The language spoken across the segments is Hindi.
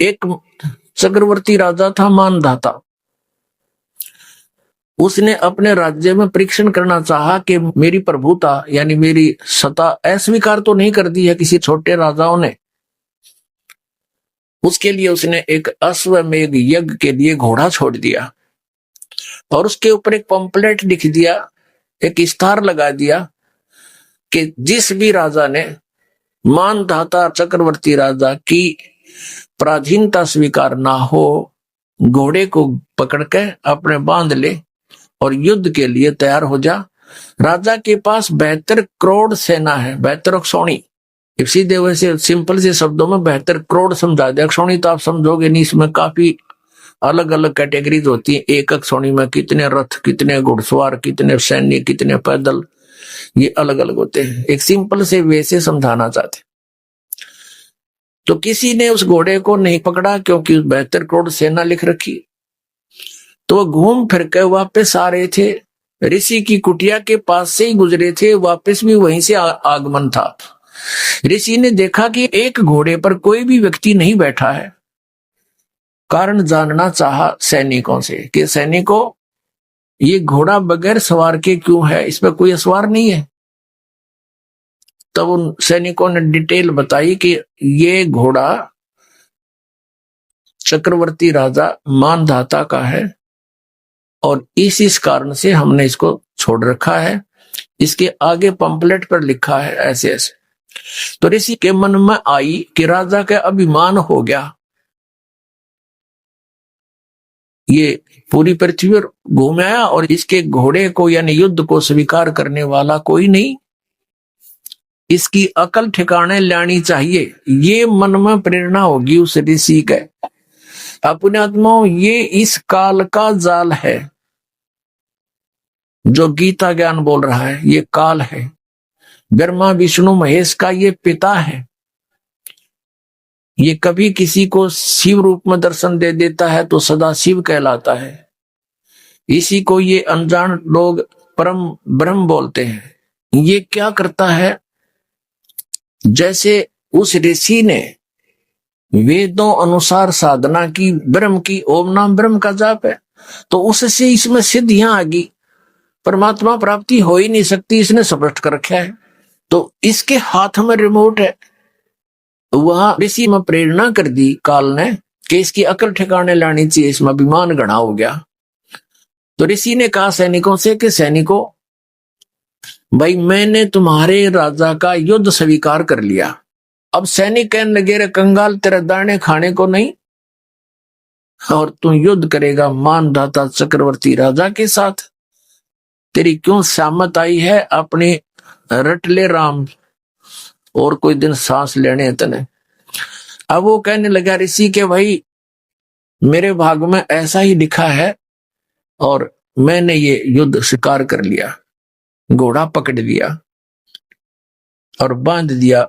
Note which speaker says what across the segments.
Speaker 1: एक चक्रवर्ती राजा था मानधाता। उसने अपने राज्य में परीक्षण करना चाहा कि मेरी प्रभुता यानी मेरी सत्ता अस्वीकार तो नहीं कर दी है किसी छोटे राजाओं ने। उसके लिए उसने एक अश्वमेध यज्ञ के लिए घोड़ा छोड़ दिया और उसके ऊपर एक पंपलेट लिख दिया, एक इस्तार लगा दिया कि जिस भी राजा ने मानधाता चक्रवर्ती राजा की पराधीनता स्वीकार ना हो, घोड़े को पकड़ के अपने बांध ले और युद्ध के लिए तैयार हो जा। राजा के पास 72 करोड़ सेना है, 72 अक्षौणी। सीधे वैसे सिंपल से शब्दों में 72 करोड़ समझा दे। अक्षौणी तो आप समझोगे नहीं, इसमें काफी अलग अलग कैटेगरीज होती है। एक अक्षौणी में कितने रथ, कितने घुड़सवार, कितने सैनिक, कितने पैदल, ये अलग अलग होते हैं। एक सिंपल से वैसे समझाना चाहते। तो किसी ने उस घोड़े को नहीं पकड़ा क्योंकि 72 करोड़ सेना लिख रखी। तो वो घूम फिर के वापस आ रहे थे, ऋषि की कुटिया के पास से ही गुजरे थे, वापस भी वहीं से आगमन था। ऋषि ने देखा कि एक घोड़े पर कोई भी व्यक्ति नहीं बैठा है। कारण जानना चाहा सैनिकों से कि सैनिकों, ये घोड़ा बगैर सवार के क्यों है, इसमें कोई सवार नहीं है। तब उन सैनिकों ने डिटेल बताई कि ये घोड़ा चक्रवर्ती राजा मानधाता का है और इस कारण से हमने इसको छोड़ रखा है। इसके आगे पंपलेट पर लिखा है ऐसे ऐसे। तो ऋषि के मन में आई कि राजा का अभिमान हो गया, ये पूरी पृथ्वी पर घूम आया और इसके घोड़े को यानी युद्ध को स्वीकार करने वाला कोई नहीं, इसकी अकल ठिकाने लानी चाहिए। ये मन में प्रेरणा होगी उस ऋषि के। अपने आत्माओं, ये इस काल का जाल है जो गीता ज्ञान बोल रहा है। ये काल है, ब्रह्मा विष्णु महेश का ये पिता है। ये कभी किसी को शिव रूप में दर्शन दे देता है तो सदा शिव कहलाता है। इसी को ये अनजान लोग परम ब्रह्म बोलते हैं। ये क्या करता है, जैसे उस ऋषि ने वेदों अनुसार साधना की, ब्रह्म की, ओम नाम ब्रह्म का जाप है, तो उससे इसमें सिद्धियां आ गई। परमात्मा प्राप्ति हो ही नहीं सकती, इसने स्पष्ट कर रखा है। तो इसके हाथ में रिमोट है। वहां ऋषि में प्रेरणा कर दी काल ने कि इसकी अकल ठिकाने लानी चाहिए, इसमें अभिमान गणा हो गया। तो ऋषि ने कहा सैनिकों से कि सैनिकों, भाई मैंने तुम्हारे राजा का युद्ध स्वीकार कर लिया। अब सैनिक कहने लगे, रे कंगाल, तेरे दाने खाने को नहीं और तू युद्ध करेगा मानधाता चक्रवर्ती राजा के साथ? तेरी क्यों सामत आई है? अपनी रट ले राम, और कोई दिन सांस लेने तने। अब वो कहने लगा ऋषि के, भाई मेरे भाग में ऐसा ही लिखा है और मैंने ये युद्ध स्वीकार कर लिया। घोड़ा पकड़ लिया और बांध दिया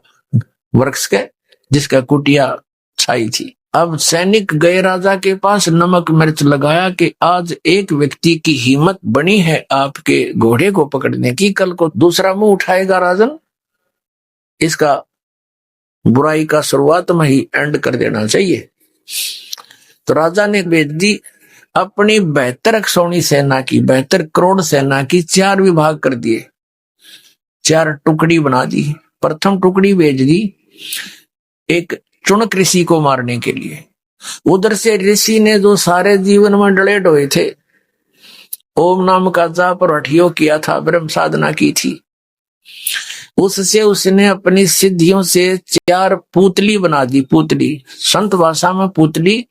Speaker 1: वृक्ष के जिसका कुटिया छाई थी। अब सैनिक गए राजा के पास, नमक मिर्च लगाया कि आज एक व्यक्ति की हिम्मत बनी है आपके घोड़े को पकड़ने की, कल को दूसरा मुंह उठाएगा राजन, इसका बुराई का शुरुआत में ही एंड कर देना चाहिए। तो राजा ने भेज दी अपनी 72 अक्षौणी सेना की, 72 करोड़ सेना की 4 विभाग कर दिए, 4 टुकड़ी बना दी। प्रथम टुकड़ी भेज दी एक चुनक ऋषि को मारने के लिए। उधर से ऋषि ने जो सारे जीवन में डले डोए थे, ओम नाम का जाप और हठियो किया था, ब्रह्म साधना की थी, उससे उसने अपनी सिद्धियों से 4 पुतली बना दी। पुतली संत भाषा में पुतली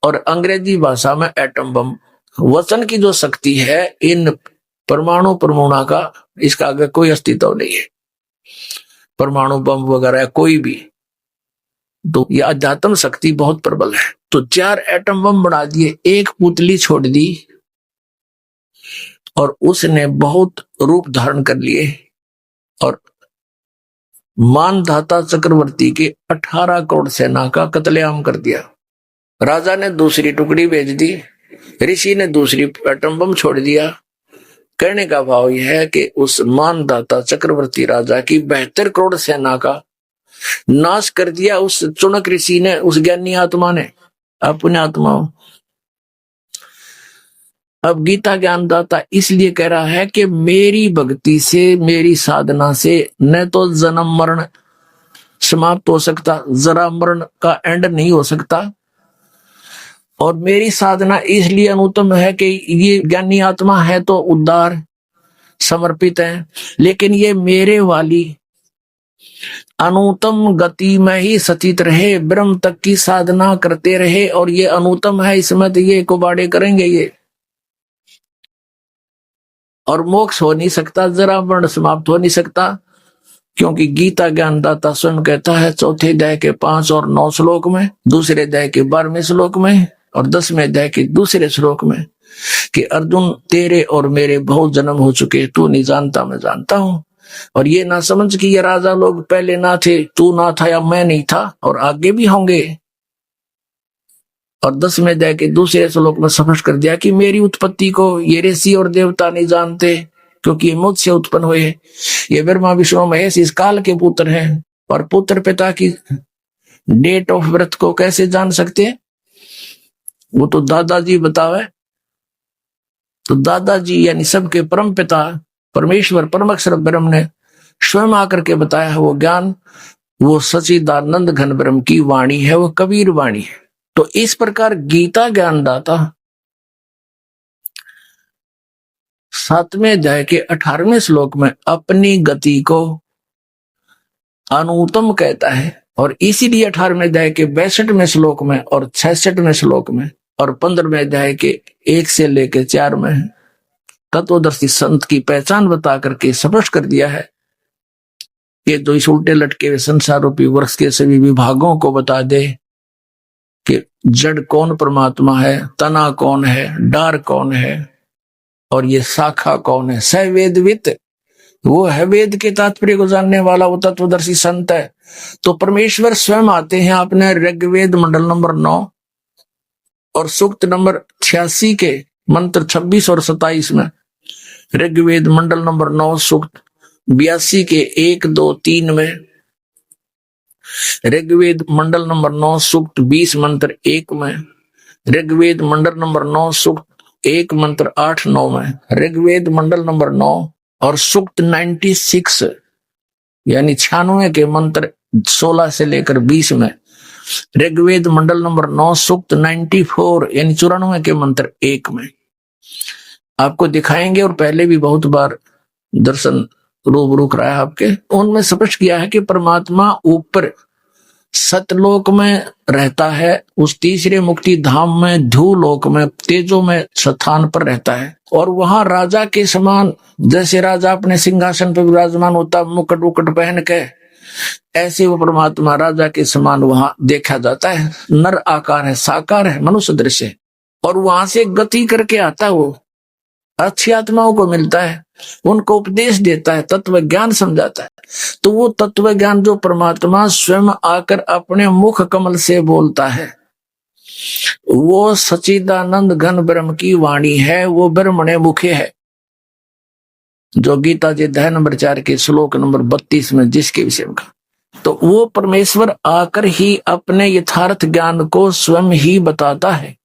Speaker 1: और अंग्रेजी भाषा में एटम बम। वचन की जो शक्ति है इन परमाणु परमाणु का, इसका आगे कोई अस्तित्व नहीं है। परमाणु बम वगैरह कोई भी, तो ये अध्यात्म शक्ति बहुत प्रबल है। तो 4 एटम बम बना दिए, एक पुतली छोड़ दी और उसने बहुत रूप धारण कर लिए और मानधाता चक्रवर्ती के 18 करोड़ सेना का कत्लेआम कर दिया। राजा ने दूसरी टुकड़ी भेज दी, ऋषि ने दूसरी एटम बम छोड़ दिया। कहने का भाव यह है कि उस मानधाता चक्रवर्ती राजा की 72 करोड़ सेना का नाश कर दिया उस चुनक ऋषि ने, उस ज्ञानी आत्मा ने अपने आत्मा। अब गीता ज्ञानदाता इसलिए कह रहा है कि मेरी भक्ति से, मेरी साधना से न तो जन्म मरण समाप्त हो सकता, जरा मरण का एंड नहीं हो सकता, और मेरी साधना इसलिए अनुत्तम है कि ये ज्ञानी आत्मा है तो उद्धार समर्पित है, लेकिन ये मेरे वाली अनुत्तम गति में ही सचित रहे, ब्रह्म तक की साधना करते रहे, और ये अनुत्तम है, इसमें तो ये कुबाड़े करेंगे ये, और मोक्ष हो नहीं सकता, जरा मरण समाप्त हो नहीं सकता। क्योंकि गीता ज्ञानदाता स्वयं कहता है 4थे अध्याय के 5 और 9 श्लोक में, दूसरे अध्याय के 12वें श्लोक में और 10वें अध्याय के दूसरे श्लोक में कि अर्जुन तेरे और मेरे बहुत जन्म हो चुके, तू नहीं जानता मैं जानता हूं, और ये ना समझ कि ये राजा लोग पहले ना थे, तू ना था या मैं नहीं था, और आगे भी होंगे। और 10वें अध्याय के दूसरे श्लोक में स्पष्ट कर दिया कि मेरी उत्पत्ति को ये ऋषि और देवता नहीं जानते, क्योंकि ये मुझसे उत्पन्न हुए, ये ब्रह्मा विष्णु महेश इस काल के पुत्र हैं, और पुत्र पिता की डेट ऑफ बर्थ को कैसे जान सकते हैं? वो तो दादाजी बतावे। तो दादाजी यानी सबके परम पिता परमेश्वर परम अक्षर ब्रह्म ने स्वयं आकर के बताया है वो ज्ञान, वो सच्चिदानंद घन ब्रह्म की वाणी है, वो कबीर वाणी है। तो इस प्रकार गीता ज्ञानदाता 7वें अध्याय के 18वें श्लोक में अपनी गति को अनुत्तम कहता है, और इसीलिए 18वें अध्याय के 62वें श्लोक में और 66वें श्लोक में और 15वें अध्याय के 1 से लेकर 4 में तत्वदर्शी संत की पहचान बता करके स्पष्ट कर दिया है कि जो इस उल्टे लटके हुए संसार रूपी वृक्ष के सभी विभागों को बता दे कि जड़ कौन परमात्मा है, तना कौन है, डार कौन है, और ये शाखा कौन है। स वेदवित, वो है वेद के तात्पर्य को जानने वाला, वो तत्वदर्शी संत है। तो परमेश्वर स्वयं आते हैं अपने ऋग्वेद मंडल नंबर 9 और सूक्त नंबर 86 के मंत्र 26 और 27 में, ऋग्वेद मंडल नंबर 9 सूक्त 82 के 1, 2, 3 में, ऋग्वेद मंडल नंबर 9 सूक्त 20 मंत्र 1 में, ऋग्वेद मंडल नंबर 9 सूक्त 1 मंत्र 8, 9 में, ऋग्वेद मंडल नंबर 9 और सूक्त 96 यानी 96 के मंत्र 16 से लेकर 20 में, ऋग्वेद मंडल नंबर 9 सूक्त 94 यानी 94 के मंत्र 1 में आपको दिखाएंगे, और पहले भी बहुत बार दर्शन रूबरू कराया आपके। उनमें स्पष्ट किया है कि परमात्मा ऊपर सतलोक में रहता है, उस तीसरे मुक्ति धाम में धूलोक में तेजो में स्थान पर रहता है, और वहां राजा के समान, जैसे राजा अपने सिंहासन पर विराजमान होता मुकुट उकुट पहन के, ऐसे वो परमात्मा राजा के समान वहां देखा जाता है। नर आकार है, साकार है, मनुष्य दृश्य, और वहां से गति करके आता है, वो अच्छी आत्माओं को मिलता है, उनको उपदेश देता है, तत्व ज्ञान समझाता है। तो वो तत्व ज्ञान जो परमात्मा स्वयं आकर अपने मुख कमल से बोलता है, वो सच्चिदानंद घन ब्रह्म की वाणी है, वो ब्रह्मणे मुखे है, जो गीता जी अध्याय नंबर 4 के श्लोक नंबर 32 में जिसके विषय में कहा। तो वो परमेश्वर आकर ही अपने यथार्थ ज्ञान को स्वयं ही बताता है।